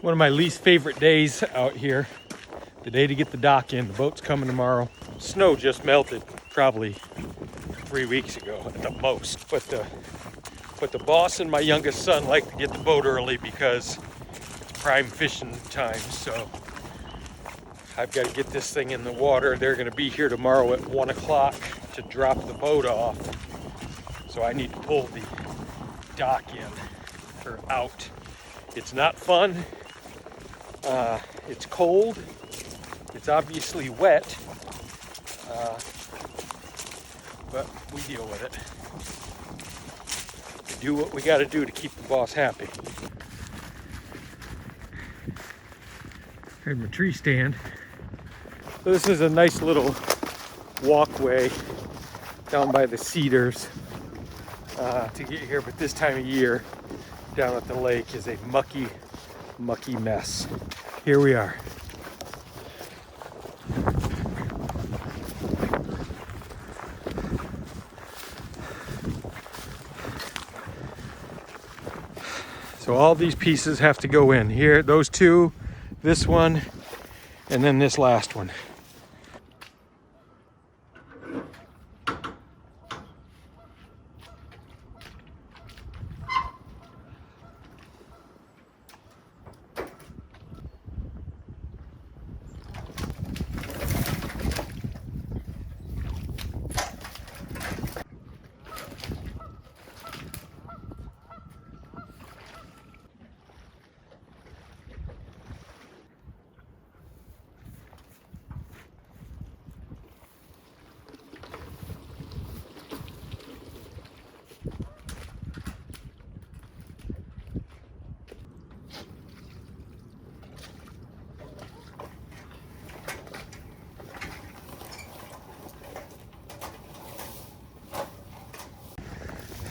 One of my least favorite days out here. The day to get the dock in. The boat's coming tomorrow. Snow just melted probably 3 weeks ago at the most. But the boss and my youngest son like to get the boat early because it's prime fishing time. So I've got to get this thing in the water. They're going to be here tomorrow at 1 o'clock to drop the boat off. So I need to pull the dock in or out. It's not fun. It's cold. It's obviously wet. But we deal with it. We do what we got to do to keep the boss happy. Here's my tree stand. So this is a nice little walkway down by the cedars to get here, but this time of year down at the lake is a mucky mess. Here we are. So all these pieces have to go in here, those two, this one, and then this last one.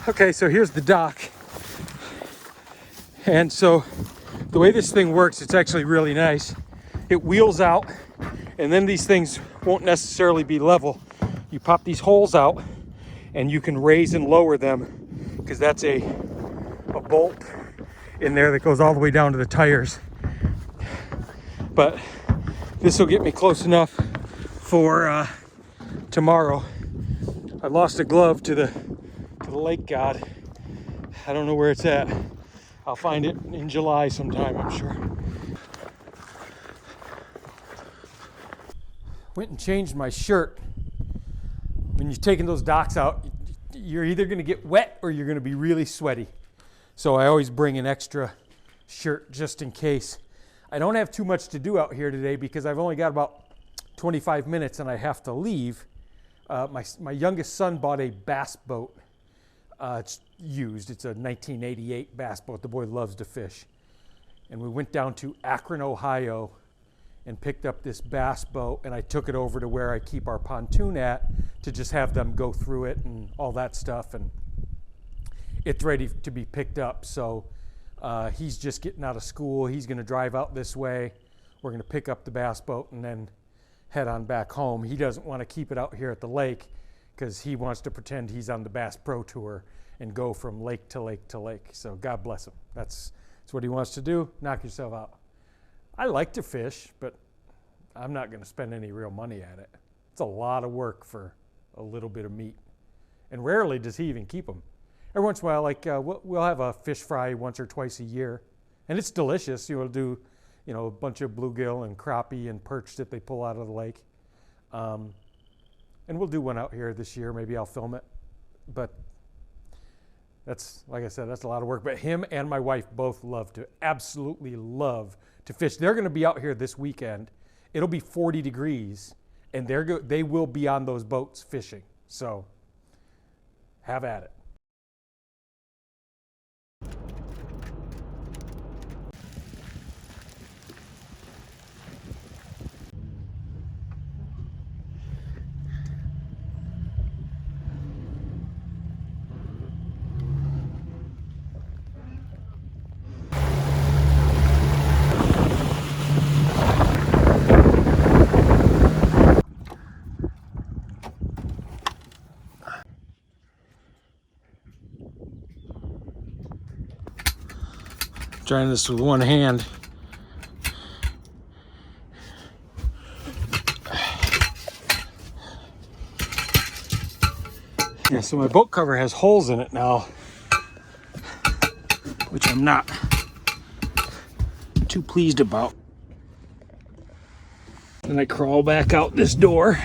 Okay, so here's the dock. And so the way this thing works, it's actually really nice. It wheels out, and then these things won't necessarily be level. You pop these holes out, and you can raise and lower them, because that's a bolt in there that goes all the way down to the tires. But this will get me close enough for tomorrow. I lost a glove to the lake god. I don't know where it's at. I'll find it in July sometime, I'm sure. Went and changed my shirt. When you're taking those docks out, you're either going to get wet or you're going to be really sweaty. So I always bring an extra shirt just in case. I don't have too much to do out here today because I've only got about 25 minutes and I have to leave. My youngest son bought a bass boat. It's used. It's a 1988 bass boat. The boy loves to fish. And we went down to Akron, Ohio and picked up this bass boat, and I took it over to where I keep our pontoon at to just have them go through it and all that stuff. And it's ready to be picked up. So he's just getting out of school. He's going to drive out this way. We're going to pick up the bass boat and then head on back home. He doesn't want to keep it out here at the lake because he wants to pretend he's on the Bass Pro Tour and go from lake to lake to lake. So God bless him. That's what he wants to do. Knock yourself out. I like to fish, but I'm not going to spend any real money at it. It's a lot of work for a little bit of meat. And rarely does he even keep them. Every once in a while, we'll have a fish fry once or twice a year. And it's delicious. You'll do, a bunch of bluegill and crappie and perch that they pull out of the lake. And we'll do one out here this year. Maybe I'll film it. But that's, like I said, that's a lot of work. But him and my wife both absolutely love to fish. They're going to be out here this weekend. It'll be 40 degrees, and they will be on those boats fishing. So have at it. Trying this with one hand. Yeah, so my boat cover has holes in it now, which I'm not too pleased about. Then I crawl back out this door,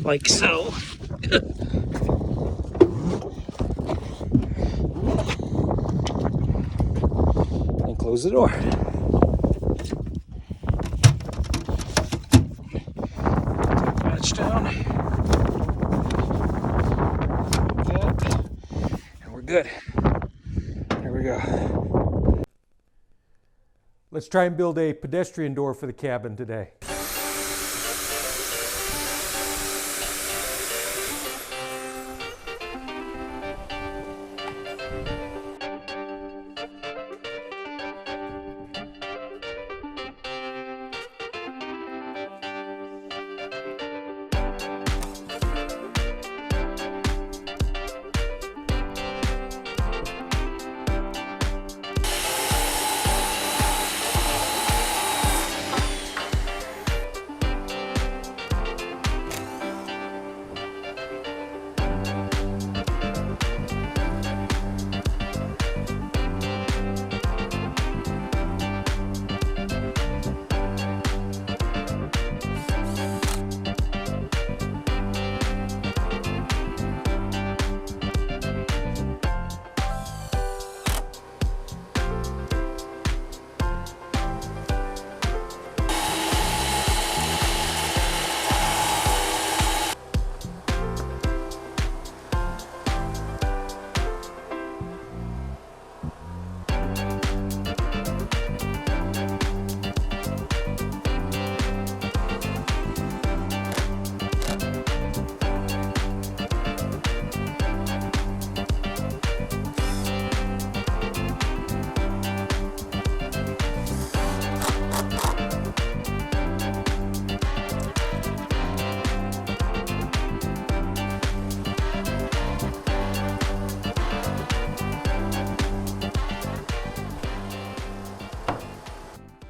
like so. And close the door. Latch down. And we're good. There we go. Let's try and build a pedestrian door for the cabin today.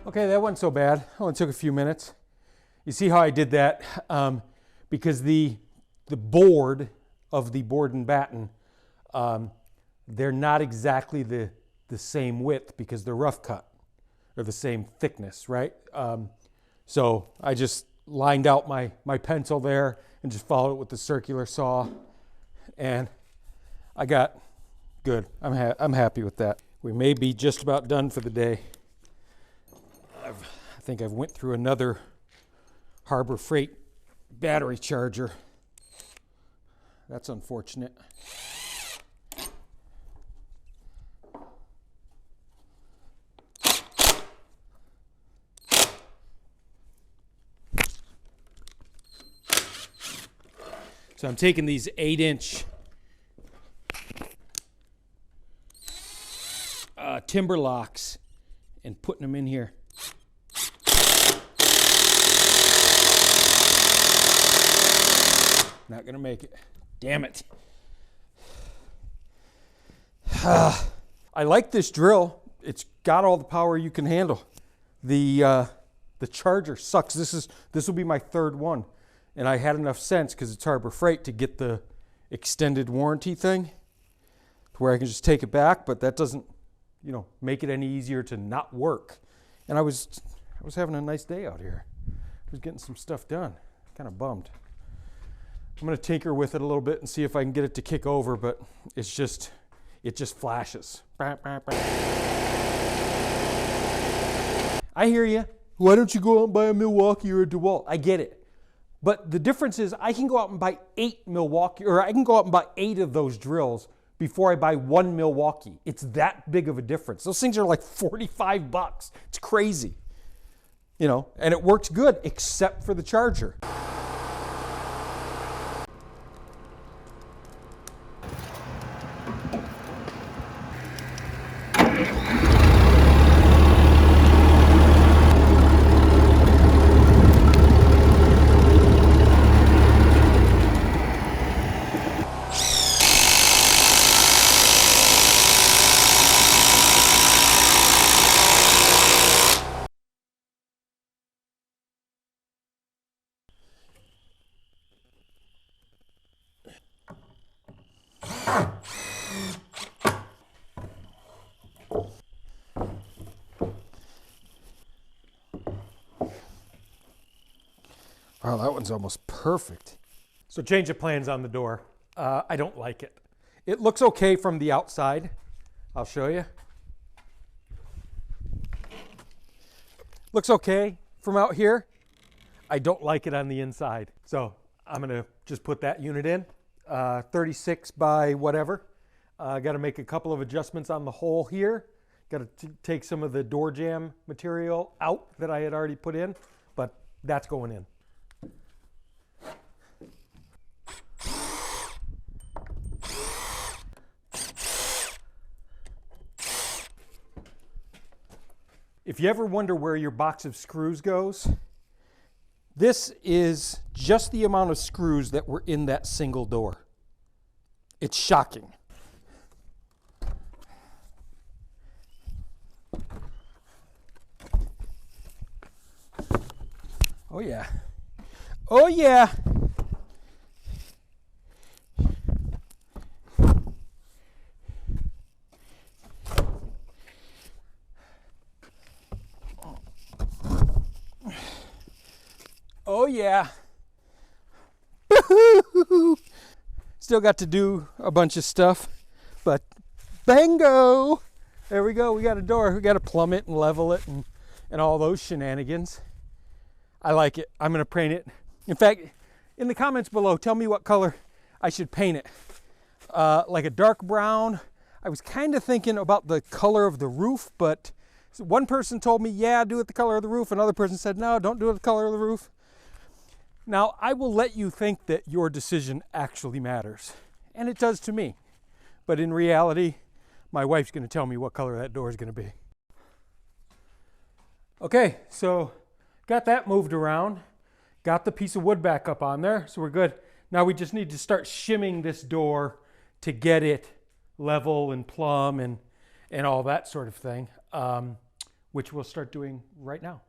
Okay, that wasn't so bad. Only took a few minutes. You see how I did that? Because the board of the board and batten, they're not exactly the same width because they're rough cut, or the same thickness, right? So I just lined out my pencil there and just followed it with the circular saw, and I got good. I'm happy with that. We may be just about done for the day. I think I've went through another Harbor Freight battery charger. That's unfortunate. So I'm taking these 8-inch timber locks and putting them in here. Not gonna make it. Damn it. I like this drill. It's got all the power you can handle. The charger sucks. This will be my third one, and I had enough sense because it's Harbor Freight to get the extended warranty thing to where I can just take it back, but that doesn't, make it any easier to not work. And I was having a nice day out here. I was getting some stuff done. Kind of bummed. I'm going to tinker with it a little bit and see if I can get it to kick over, but it just flashes. I hear you. Why don't you go out and buy a Milwaukee or a DeWalt? I get it. But the difference is I can go out and buy 8 Milwaukee, or I can go out and buy 8 of those drills before I buy 1 Milwaukee. It's that big of a difference. Those things are like $45. It's crazy. And it works good except for the charger. Oh, that one's almost perfect. So change of plans on the door. I don't like it. It looks okay from the outside. I'll show you. Looks okay from out here. I don't like it on the inside. So I'm gonna just put that unit in, 36 by whatever. Got to make a couple of adjustments on the hole here. Got to take some of the door jamb material out that I had already put in, but that's going in. If you ever wonder where your box of screws goes, this is just the amount of screws that were in that single door. It's shocking. Oh yeah. Oh yeah. Oh yeah. Still got to do a bunch of stuff, but bango! There we go. We got a door. We got to plumb it and level it and all those shenanigans. I like it. I'm going to paint it. In fact, in the comments below, tell me what color I should paint it. Like a dark brown. I was kind of thinking about the color of the roof, but one person told me, yeah, do it the color of the roof. Another person said, no, don't do it the color of the roof. Now, I will let you think that your decision actually matters, and it does to me. But in reality, my wife's going to tell me what color that door is going to be. Okay, so got that moved around. Got the piece of wood back up on there, so we're good. Now we just need to start shimming this door to get it level and plumb and all that sort of thing, which we'll start doing right now.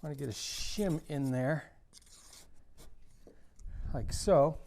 I want to get a shim in there, like so.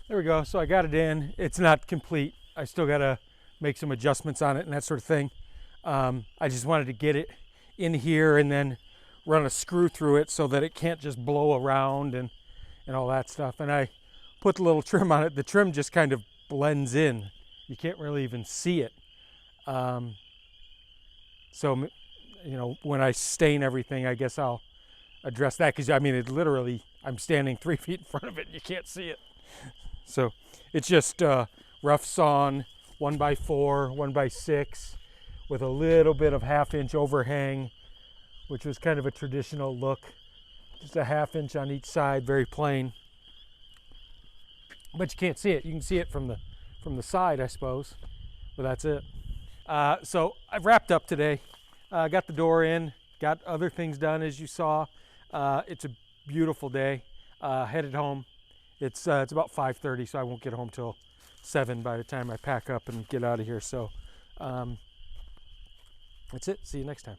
There we go. So I got it in. It's not complete. I still got to make some adjustments on it and that sort of thing. I just wanted to get it in here and then run a screw through it so that it can't just blow around and all that stuff. And I put the little trim on it. The trim just kind of blends in. You can't really even see it. So, you know, when I stain everything, I guess I'll address that, because I mean, it literally, I'm standing 3 feet in front of it and you can't see it. So it's just rough sawn 1x4, 1x6 with a little bit of 1/2 inch overhang, which was kind of a traditional look. Just a 1/2 inch on each side, very plain. But you can't see it. You can see it from the side, I suppose. But that's it. So I've wrapped up today. Got the door in, got other things done, as you saw. It's a beautiful day. Headed home. It's about 5:30, so I won't get home till 7 by the time I pack up and get out of here. So that's it. See you next time.